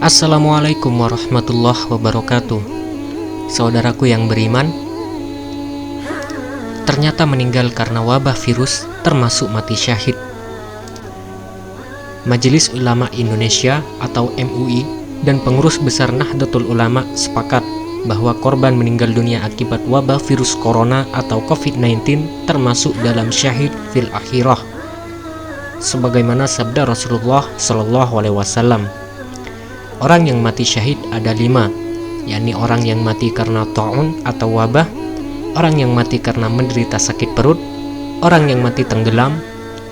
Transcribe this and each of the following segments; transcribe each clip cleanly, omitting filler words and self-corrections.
Assalamualaikum warahmatullahi wabarakatuh. Saudaraku yang beriman, ternyata meninggal karena wabah virus termasuk mati syahid. Majelis Ulama Indonesia atau MUI dan pengurus besar Nahdlatul Ulama sepakat bahwa korban meninggal dunia akibat wabah virus corona atau COVID-19 termasuk dalam syahid fil akhirah, sebagaimana sabda Rasulullah SAW. Orang yang mati syahid ada 5, yakni orang yang mati karena ta'un atau wabah, orang yang mati karena menderita sakit perut, orang yang mati tenggelam,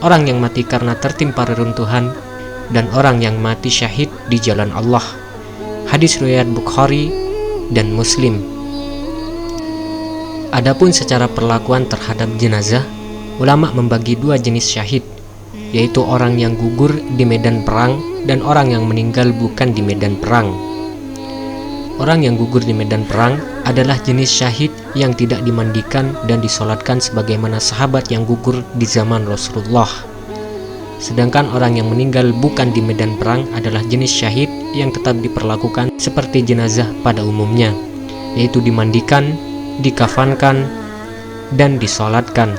orang yang mati karena tertimpa reruntuhan, dan orang yang mati syahid di jalan Allah. Hadis riwayat Bukhari dan Muslim. Adapun secara perlakuan terhadap jenazah, ulama membagi 2 jenis syahid, yaitu orang yang gugur di medan perang dan orang yang meninggal bukan di medan perang. Orang yang gugur di medan perang adalah jenis syahid yang tidak dimandikan dan disolatkan sebagaimana sahabat yang gugur di zaman Rasulullah. Sedangkan orang yang meninggal bukan di medan perang adalah jenis syahid yang tetap diperlakukan seperti jenazah pada umumnya, yaitu dimandikan, dikafankan, dan disolatkan.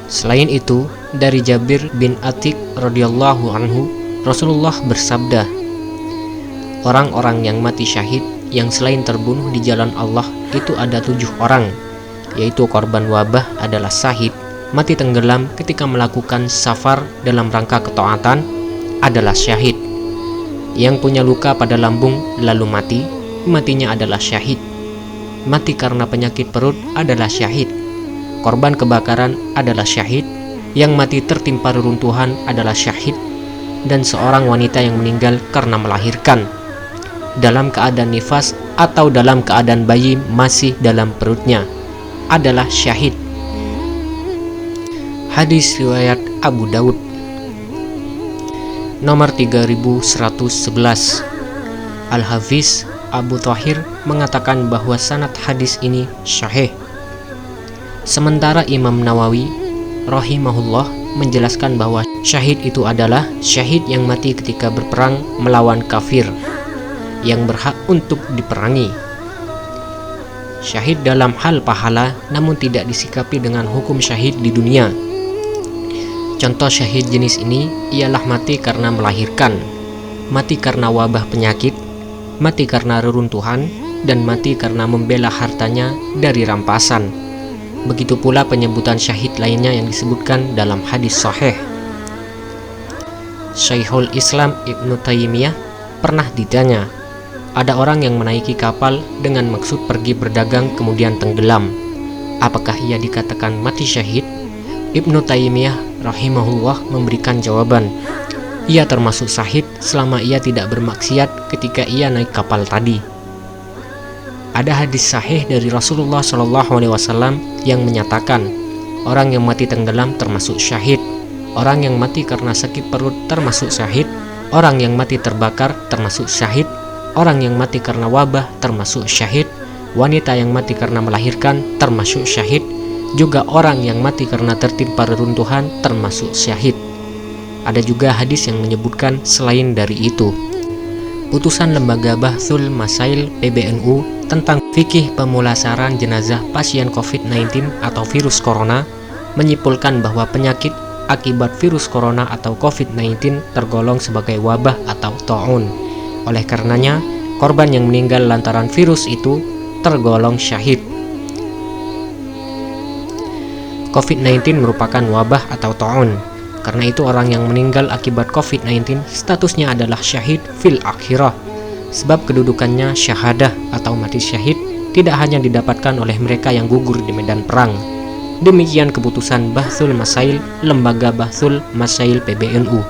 Selain itu, dari Jabir bin Atiq radhiyallahu anhu, Rasulullah bersabda, orang-orang yang mati syahid yang selain terbunuh di jalan Allah itu ada 7 orang, yaitu korban wabah adalah syahid, mati tenggelam ketika melakukan safar dalam rangka ketaatan adalah syahid, yang punya luka pada lambung lalu mati, matinya adalah syahid, mati karena penyakit perut adalah syahid, korban kebakaran adalah syahid, yang mati tertimpa reruntuhan adalah syahid, dan seorang wanita yang meninggal karena melahirkan dalam keadaan nifas atau dalam keadaan bayi masih dalam perutnya adalah syahid. Hadis riwayat Abu Daud nomor 3111. Al-Hafiz Abu Thahir mengatakan bahwa sanad hadis ini sahih. Sementara Imam Nawawi rahimahullah menjelaskan bahwa syahid itu adalah syahid yang mati ketika berperang melawan kafir yang berhak untuk diperangi. Syahid dalam hal pahala namun tidak disikapi dengan hukum syahid di dunia. Contoh syahid jenis ini ialah mati karena melahirkan, mati karena wabah penyakit, mati karena reruntuhan, dan mati karena membela hartanya dari rampasan. Begitu pula penyebutan syahid lainnya yang disebutkan dalam hadis sahih. Syekhul Islam Ibnu Taimiyah pernah ditanya, ada orang yang menaiki kapal dengan maksud pergi berdagang kemudian tenggelam, apakah ia dikatakan mati syahid? Ibnu Taimiyah rahimahullah memberikan jawaban, ia termasuk syahid selama ia tidak bermaksiat ketika ia naik kapal tadi. Ada hadis sahih dari Rasulullah SAW yang menyatakan, orang yang mati tenggelam termasuk syahid, orang yang mati karena sakit perut termasuk syahid, orang yang mati terbakar termasuk syahid, orang yang mati karena wabah termasuk syahid, wanita yang mati karena melahirkan termasuk syahid, juga orang yang mati karena tertimpa reruntuhan termasuk syahid. Ada juga hadis yang menyebutkan selain dari itu. Putusan Lembaga Bahthul Masail PBNU tentang fikih pemulasaran jenazah pasien COVID-19 atau virus corona menyimpulkan bahwa penyakit akibat virus corona atau COVID-19 tergolong sebagai wabah atau ta'un. Oleh karenanya, korban yang meninggal lantaran virus itu tergolong syahid. COVID-19 merupakan wabah atau ta'un. Karena itu orang yang meninggal akibat COVID-19 statusnya adalah syahid fil akhirah. Sebab kedudukannya syahadah atau mati syahid tidak hanya didapatkan oleh mereka yang gugur di medan perang. Demikian keputusan Bahthul Masail Lembaga Bahthul Masail PBNU.